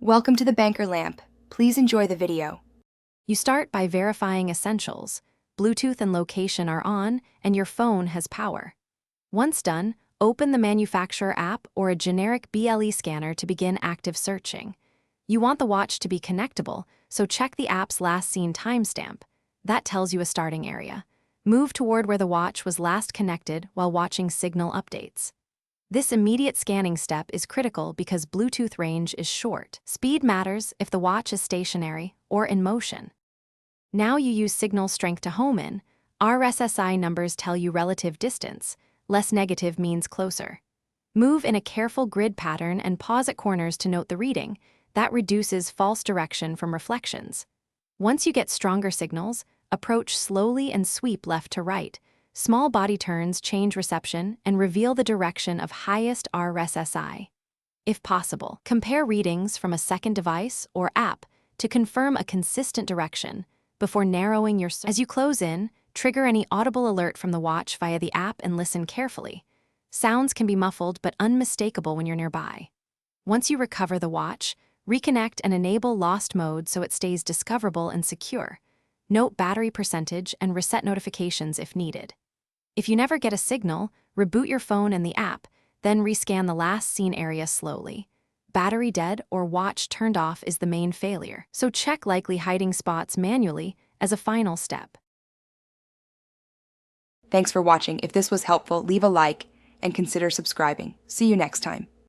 Welcome to the Banker Lamp. Please enjoy the video. You start by verifying essentials. Bluetooth and location are on, and your phone has power. Once done, open the manufacturer app or a generic BLE scanner to begin active searching. You want the watch to be connectable, so check the app's last seen timestamp. That tells you a starting area. Move toward where the watch was last connected while watching signal updates. This immediate scanning step is critical because Bluetooth range is short. Speed matters if the watch is stationary or in motion. Now you use signal strength to home in. RSSI numbers tell you relative distance. Less negative means closer. Move in a careful grid pattern and pause at corners to note the reading. That reduces false direction from reflections. Once you get stronger signals, approach slowly and sweep left to right. Small body turns change reception and reveal the direction of highest RSSI. If possible, compare readings from a second device or app to confirm a consistent direction before narrowing your search. As you close in, trigger any audible alert from the watch via the app and listen carefully. Sounds can be muffled but unmistakable when you're nearby. Once you recover the watch, reconnect and enable lost mode so it stays discoverable and secure. Note battery percentage and reset notifications if needed. If you never get a signal, reboot your phone and the app, then rescan the last seen area slowly. Battery dead or watch turned off is the main failure, so check likely hiding spots manually as a final step. Thanks for watching. If this was helpful, leave a like and consider subscribing. See you next time.